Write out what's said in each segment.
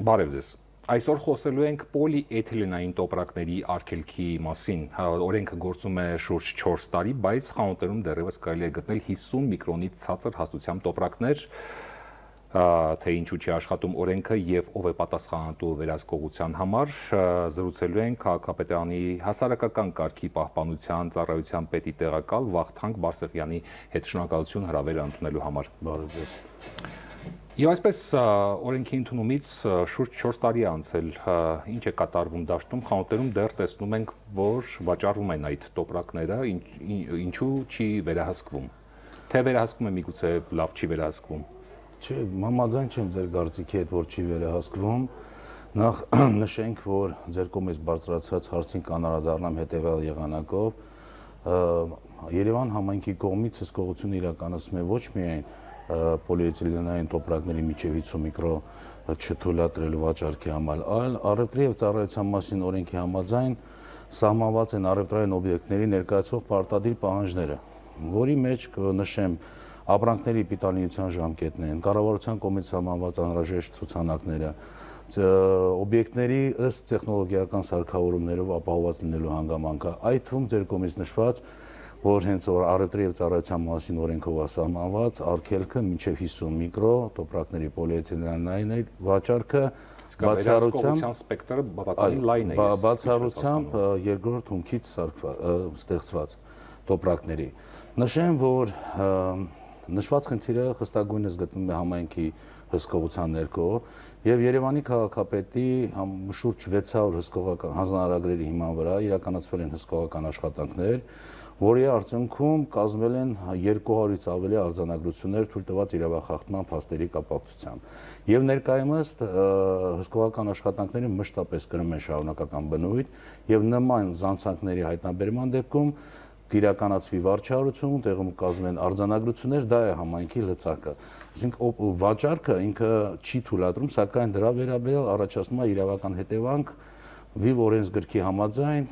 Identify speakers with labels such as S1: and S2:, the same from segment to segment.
S1: Բարև ձեզ։ Այսօր խոսելու ենք պոլիէթիլենային տոպրակների արգելքի մասին։ Օրենքը գործում է շուրջ 4 տարի, բայց խանութներում դեռևս կարելի է գտնել 50 միկրոնից ցածր հաստությամբ տոպրակներ, թե ինչու չի աշխատում օրենքը եւ ով է պատասխանատու վերահսկողության համար, զրուցելու ենք քաղաքապետարանի հասարակական կարգի պահպանության ծառայության պետի տեղակալ Վախթանգ Բարսեղյանի հետ։ Շնորհակալություն հրավերը ընդունելու համար։
S2: Բարև ձեզ։
S1: Եվ այսպես օրենքի ընդունումից շուրջ 4 տարի է անցել, ինչ է կատարվում դաշտում, խանութներում դեռ տեսնում ենք, որ վաճառվում են այդ տոպրակները, ինչու չի վերահսկվում։ Թե վերահսկվում է միգուցե լավ չի վերահսկվում։
S2: Չէ, համաձայն չեմ ձեր կարծիքի հետ, որ չի վերահսկվում։ Նախ նշենք, որ ձեր կողմից բարձրացած հարցին կանարադառնամ հետևյալ եղանակով։ Երևան համայնքի կողմից հսկողություն իրականացում է ոչ միայն պոլիէթիլենային տոպրակների միջև 50 միկրո չթույլատրելու վաճառքի համար, այլ առևտրի եւ ծառայության մասին օրենքի համաձայն սահմանված են առևտրային օբյեկտների ներկայացող պարտադիր պահանջները, որի մեջ կնշեմ ապրանքների պիտանիության ժամկետներն, կառավարության կողմից սահմանված անհրաժեշտ ցուցանակները, օբյեկտների ըստ տեխնոլոգիական սարքավորումներով ապահովված լինելու հանգամանքը, այդ թվում ձեր կողմից նշված, որ հենց առևտրի եւ ծառայության մասին օրենքով սահմանված արգելքը մինչեւ 50 միկրո տոպրակների պոլիէթիլենային վաճառքը
S1: բացառությամբ սպեկտրը բավականին լայն է։
S2: Բացառությամբ երկրորդ հումքից ստեղծված տոպրակների։ Նշեմ, որ նշված խնդիրը խստագույնս գտնվում է համայնքի հսկողության ներքո եւ Երևանի քաղաքապետի շուրջ 600 հսկողական հանձնարարագրերի հիման վրա իրականացվել են հսկողական աշխատանքներ, որի արդյունքում կազմվել են 200-ից ավելի արձանագրություններ թույլտված իրավախախտման փաստերի կապակցությամբ։ Եվ ներկայումս հսկողական աշխատանքները մշտապես կրում են շարունակական բնույթ եւ նման զանցանքների հայտնաբերման դեպքում կիրականացվի վարչահարություն, տեղում կազմեն արձանագրություններ, դա է համայնքի լծակը։ Այսինքն վաճառքը ինքը չի թույլատրում, սակայն դրա վերաբերյալ առաջացնում է իրավական հետևանք Վիվ օրենսգրքի համաձայն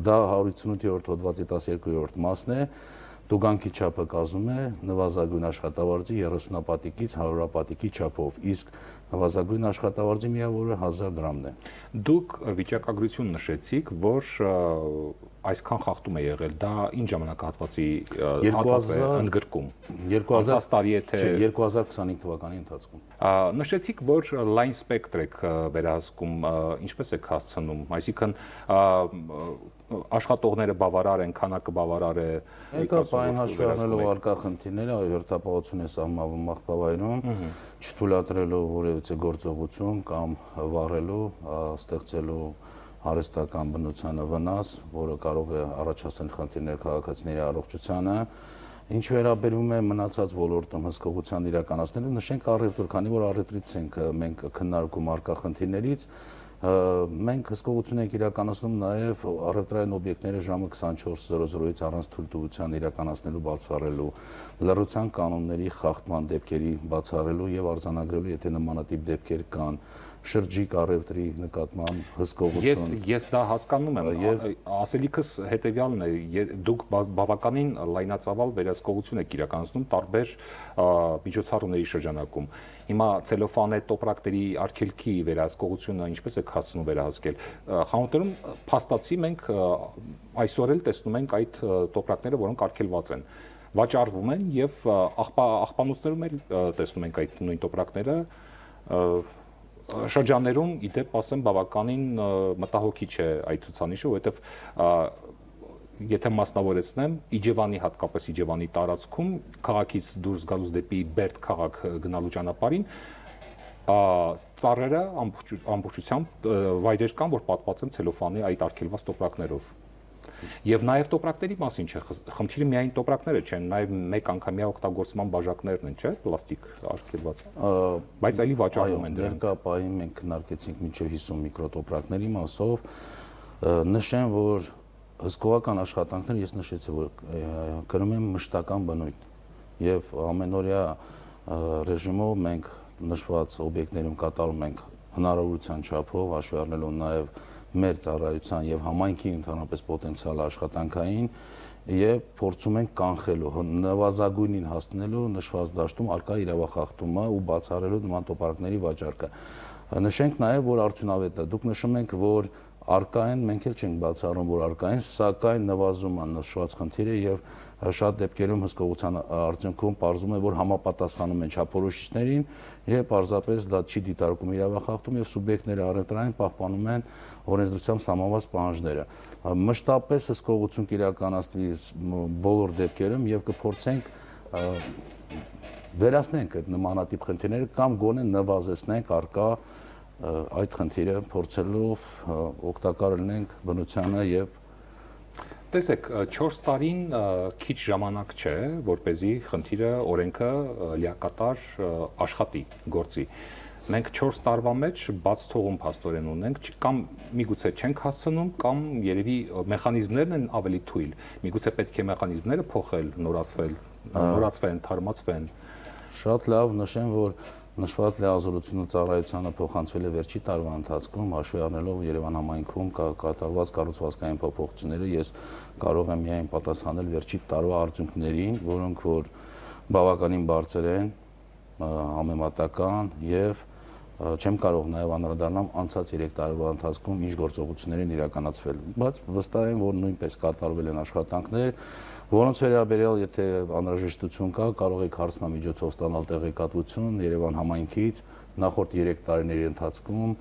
S2: դա 158-րդ հոդվածի 12-րդ մասն է, տուգանքի չափը կազմում է նվազագույն աշխատավարձի 30-ապատիկից 100-ապատիկի չափով, իսկ նվազագույն աշխատավարձի միավորը 1000 դրամն է։
S1: Դուք վիճակագրություն նշեցիք, որ այսքան խախտում է եղել, դա ինչ ժամանակահատվածի հատված է ընդգրկում։ 2000 տարի է թե
S2: 2025 թվականի ընթացքում։
S1: Նշեցիք, որ լայն սպեկտր եք վերահսկում, ինչպես եք հասցնում, այսինքն աշխատողները բավարար են, քանակը բավարար է։
S2: Եկա պայն հաշվի առնելով արկա խնդիրները, հերթապահություն է սահմանվում աղբավայրում, չթույլատրելու որևիցե գործողություն կամ վառելու, ստեղծելու արհեստական բնությանը վնաս, որը կարող է առաջացնել խնդիրներ քաղաքացիների առողջությանը։ Ինչ վերաբերում է մնացած ոլորտում հսկողության իրականացնելու, նշենք առևտուր, քանի որ առևտրից ենք մենք քննարկում արկա խնդիրներից, մենք հսկողություն ենք իրականացնում նաև առևտրային օբյեկտները ժամը 24:00-ից առանց թույլտվության իրականացնելու, բացառելու, լռության կանոնների խախտման դեպքերի բացառելու եւ արձանագրելու, եթե նմանատիպ դեպքեր կան, շրջիկ առևտրի նկատմամբ հսկողություն։
S1: Ես դա հասկանում եմ, ասելիքս հետեւյալն է, դուք բավականին լայնածավալ վերահսկողություն եք իրականացնում տարբեր միջոցառումների շրջանակում։ Հիմա ցելոֆանե տոպրակների արգելքի վերահսկողությունը ինչպես եք հասցնում վերահսկել։ Խանութներում փաստացի մենք այսօր էլ տեսնում ենք այդ տոպրակները, որոնք արգելված են, վաճառվում են եւ աղբանոցներում էլ տեսնում ենք այդ նույն տոպրակները շրջաններում, իդեպ ասեմ, բավականին մտահոգիչ է այդ ցուցանիշը, որովհետեւ եթե մասնավորեցնեմ, Իջևանի, հատկապես Իջևանի տարածքում քաղաքից դուրս գալուց դեպի Բերդ քաղաք գնալու ճանապարհին ծառերը ամբողջությամբ վայրեր կան, որ պատված են ցելոֆանի այդ արգելված տոպրակներով։ Եվ նաև տոպրակների մասին չէ, խնդիրը միայն տոպրակները չեն, նաև մեկ անգամյա օգտագործման բաժակներն են, չէ՞, պլաստիկ արգելված։ Բայց այլի վաճառվում են դրանք։
S2: Ներկա պահին մենք քննարկեցինք մինչև 50 միկրո տոպրակների մասով, նշեմ, որ հսկողական աշխատանքները ես նշեցի, որ կրում են մշտական բնույթ եւ ամենօրյա ռեժիմով մենք նշված օբյեկտներում կատարում ենք հնարավորության չափով, հաշվի առնելով նաեւ մեր ծառայության եւ համայնքի ընդհանրապես պոտենցիալ աշխատանքային եւ փորձում ենք կանխելու նվազագույնին հասնելու նշված դաշտում արկա իրավախախտումը ու բացառելու նման տոպարկների վաճառքը։ Նշենք նաեւ, որ արդյունավետ է։ Դուք նշում եք, որ արկա են, մենք էլ չենք բացառում, որ արկա են, սակայն նվազում է նշված խնդիրը եւ շատ դեպքերում հսկողության արդյունքում պարզվում է, որ համապատասխանում են չափորոշիչներին եւ պարզապես դա չի դիտարկում իրավախախտում եւ սուբյեկտները առևտրային պահպանում են օրենսդրությամբ սահմանված պահանջները։ Մշտապես հսկողություն կիրականացվի բոլոր դեպքերում եւ կփորձենք վերացնենք այդ նմանատիպ խնդիրները կամ գոնե նվազեցնենք արկա այդ խնդիրը փորձելով օգտակար լինենք բնությանը եւ
S1: տեսեք 4 տարին քիչ ժամանակ չէ, որ เป զի խնդիրը օրենքը լիակատար աշխատի, գործի։ Մենք 4 տարվա մեջ բաց թողում փաստորեն ունենք, կամ միգուցե չենք հասցնում, կամ երևի մեխանիզմներն են ավելի թույլ։ Միգուցե պետք է մեխանիզմները փոխել, նորացվեն, թարմացվեն։
S2: Շատ լավ նշեմ, որ նշված լիազորությունը ծառայությանը փոխանցվել է վերջի տարվա ընթացքում, հաշվի առնելով Երևան համայնքում կատարված կառուցվածքային փոփոխությունները, ես կարող եմ միայն պատասխանել վերջի տարվա արդյունքներին, որոնք որ բավականին բարձր են, համեմատական եւ չեմ կարող նաև անդրադառնալ անցած 3 տարվա ընթացքում ինչ գործողություններ են իրականացվել, բայց վստահ եմ, որ նույնպես կատարվել են աշխատանքներ, որոնց վերաբերյալ եթե անհրաժեշտություն կա, կարող եք հարցնամիջոցով ստանալ տեղեկատվություն Երևան համայնքից նախորդ 3 տարիների ընթացքում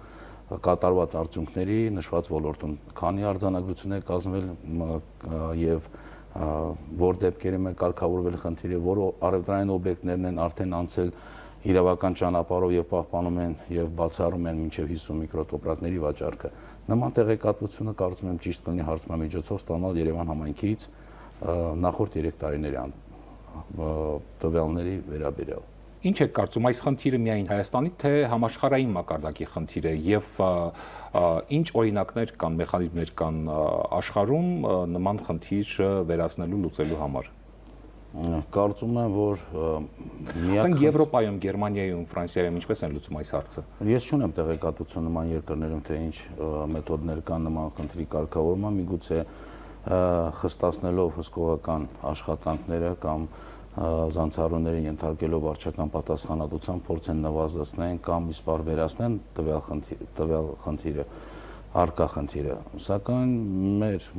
S2: կատարված արդյունքների նշված ոլորտում, քանի արձանագրություններ կազմվել եւ որ դեպքերում է կարգավորվել խնդիրը, որ առևտրային օբյեկտներն են արդեն անցել իրավական ճանապարհով եւ պահպանում են եւ բացառում են մինչեւ 50 միկրոտոպրակների վաճառքը։ Նման տեղեկատվությունը կարծում եմ ճիշտ կլինի հարցնամիջոցով ստանալ Երևան համայնքից նախորդ 3 տարիների տվյալների վերաբերյալ։
S1: Ինչ եք կարծում, այս խնդիրը միայն Հայաստանի թե համաշխարհային մակարդակի խնդիր է եւ ինչ օրինակներ կան, մեխանիզմներ կան աշխարհում նման խնդիր վերացնելու լուծելու համար։
S2: Կարծում եմ, որ
S1: միակ Եվրոպայում, Գերմանիայում, Ֆրանսիայում ինչպես են լուծում այս հարցը։
S2: Ես չունեմ տեղեկատվություն նման երկրներում, թե ինչ մեթոդներ կան նման խնդրի կարգավորման, միգուցե խստացնելով հսկողական աշխատանքները կամ զանցառուներին ենթարկելով վարչական պատասխանատվության փորձեն նվազեցնեն կամ իսպար վերացնեն տվյալ խնդիրը, արկա խնդիրը։ Սակայն մեր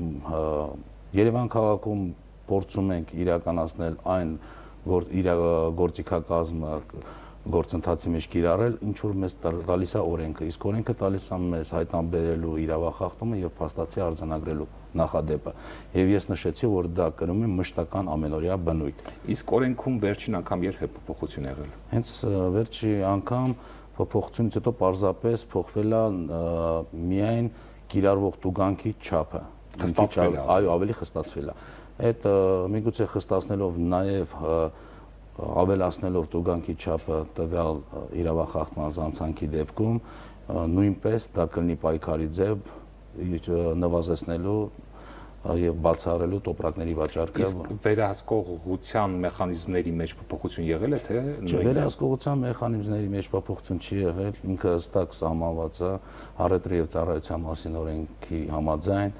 S2: Երևան քաղաքում փորձում ենք իրականացնել այն գործիքակազմը գործընթացի մեջ կիրառել, ինչ որ մեզ տալիս է օրենքը, իսկ օրենքը տալիս է մեզ հայտնաբերելու իրավախախտումը եւ փաստացի արձանագրելու նախադեպը։ Եվ ես նշեցի, որ դա կրում է մշտական ամենօրյա բնույթ։
S1: Իսկ օրենքում վերջին անգամ երբ է փոփոխություն եղել։
S2: Հենց վերջի անգամ փոփոխությունից հետո պարզապես փոխվել է միայն կիրառվող տուգանքի չափը։
S1: Խստացվել է։
S2: Այո, ավելի խստացվել է։ Այդ միգուցե խստացնելով նաև ավելացնելով տուգանքի չափը տվյալ իրավախախտման զանցանքի դեպքում նույնպես դա կլինի պայքարի ձև նվազեցնելու եւ բացառելու տոպրակների վաճառքը։
S1: Իսկ վերահսկողության մեխանիզմների մեջ փոփոխություն եղել է թե
S2: Չէ, վերահսկողության մեխանիզմների մեջ փոփոխություն չի եղել, ինքը հստակ սահմանված է առևտրի եւ ծառայության մասին օրենքի համաձայն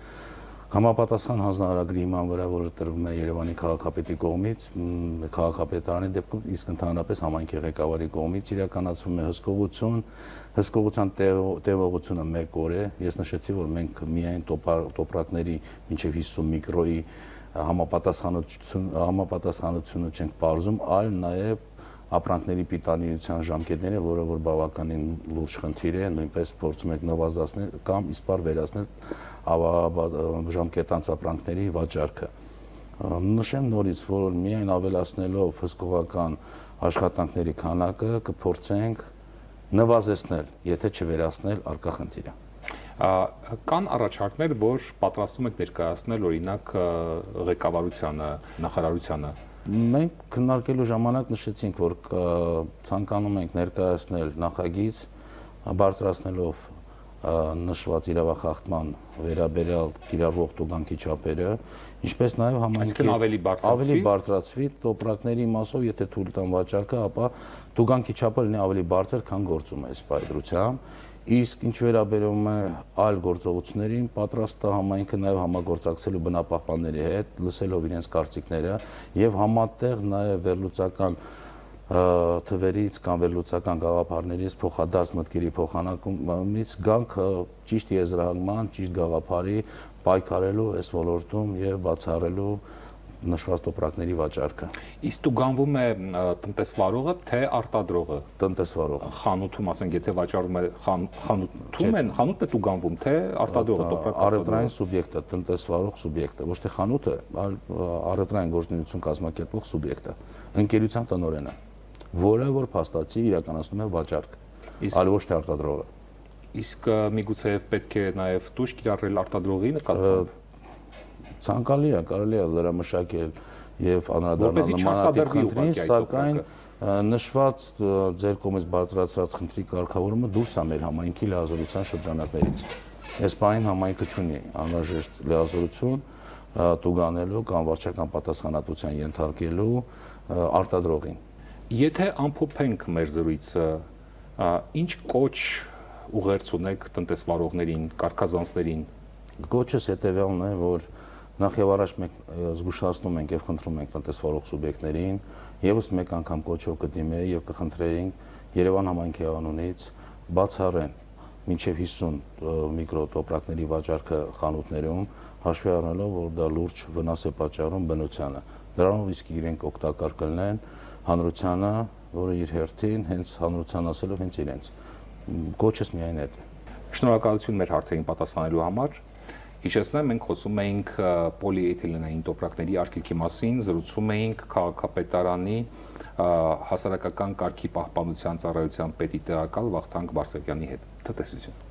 S2: համապատասխան հանձնարարագրի հիման վրա, որը տրվում է Երևանի քաղաքապետի կողմից, քաղաքապետարանի դեպքում, իսկ ընդհանրապես համայնքի ղեկավարի կողմից իրականացվում է հսկողության տևողությունը 1 օր է։ Ես նշեցի, որ մենք միայն տոպրակների մինչև 50 միկրոյի համապատասխանությունը չենք պարզում, այլ նաև ապրանքների պիտանիության ժամկետները, որը որ բավականին լուրջ խնդիր է, նույնպես փորձում ենք նվազեցնել կամ իսպար վերացնել ժամկետանց ապրանքների վաճառքը։ Նշեմ նորից, որ միայն ավելացնելով հսկողական աշխատանքների քանակը կփորձենք նվազեցնել, եթե չվերացնել արկա խնդիրը։
S1: Կան առաջարկներ, որ պատրաստում եք ներկայացնել օրինակ ղեկավարությանը, նախարարությանը։
S2: Մենք քննարկելու ժամանակ նշեցինք, որ ցանկանում ենք ներկայացնել նախագիծ, բարձրացնելով նշված իրավախախտման վերաբերյալ կիրառվող տուգանքի չափերը, ինչպես նաև համայնքի ավելի բարձրացվի տոպրակների մասով, եթե թույլ տան վաճառքը, ապա տուգանքի չափը լինի ավելի բարձր, քան գործում է սպայդրությամբ, Իսկ ինչ վերաբերում է այլ գործողություններին, պատրաստ է համայնքը նաև համագործակցելու բնապահպանների հետ, լսելով իրենց կարծիքները եւ համատեղ նաև վերլուծական թվերից կամ վերլուծական գաղափարներից փոխադարձ մտքերի փոխանակումից գանք ճիշտ եզրահանգման, ճիշտ գաղափարի պայքարելու այս ոլորտում եւ բացառելու նշված տոպրակների վաճառքը։
S1: Իսկ դու գանվում է տնտեսվարողը, թե արտադրողը։
S2: Տնտեսվարողը։
S1: Խանութում, ասենք, եթե վաճառում է խանութում են, խանութն է դու գանվում, թե արտադրողը, տոպրակ
S2: առևտրային սուբյեկտը, տնտեսվարող սուբյեկտը, ոչ թե խանութը, այլ առևտրային գործունեություն կազմակերպող սուբյեկտը, ընկերության տնօրենը, որը որ փաստացի իրականացնում է վաճառք, այլ ոչ թե արտադրողը։
S1: Իսկ միգուցե պետք է նաև տույժ կիրառել արտադրողի նկատմամբ։
S2: Ցանկալի է, կարելի է լրամշակել եւ անդրադառնալ նմանատիպ խնդրին, սակայն նշված ձեր կողմից բարձրացրած խնդրի կարգավորումը դուրս է մեր համայնքի լիազորության շրջանակներից։ Այս բանին համայնքը ունի անհրաժեշտ լիազորություն տուգանելու կամ վարչական պատասխանատվության ենթարկելու արտադրողին։
S1: Եթե ամփոփենք մեր զրույցը, ինչ կոչ ուղերձ ունեք տնտեսվարողներին, կարգազանցներին։
S2: Կոչս հետեւյալն է, որ նախ եւ առաջ մենք զգուշացնում ենք եւ խնդրում ենք տնտեսվարող սուբյեկտներին եւս մեկ անգամ կոչով կդիմեի եւ կխնդրեինք Երևան համայնքի անունից բացառեն մինչև 50 միկրոտոպրակների վաճառքը խանութներում, հաշվի առնելով, որ դա լուրջ վնաս է պատճառում բնությանը։ Դրանով իսկ իրենք օգտակար կլինեն հանրությանը, որը իր հերթին հենց հանրության ասելով հենց իրենց։ Կոչս միայն այդ է։
S1: Շնորհակալություն մեր հարցերին պատասխանելու համար։ Հիշեցնեմ, մենք խոսում էինք պոլիէթիլենային տոպրակների արգելքի մասին, զրուցում էինք քաղաքապետարանի հասարակական կարգի պահպանության ծառայության պետի տեղակալ Վախթանգ Բարսեղյանի հետ։ Տնտեսություն։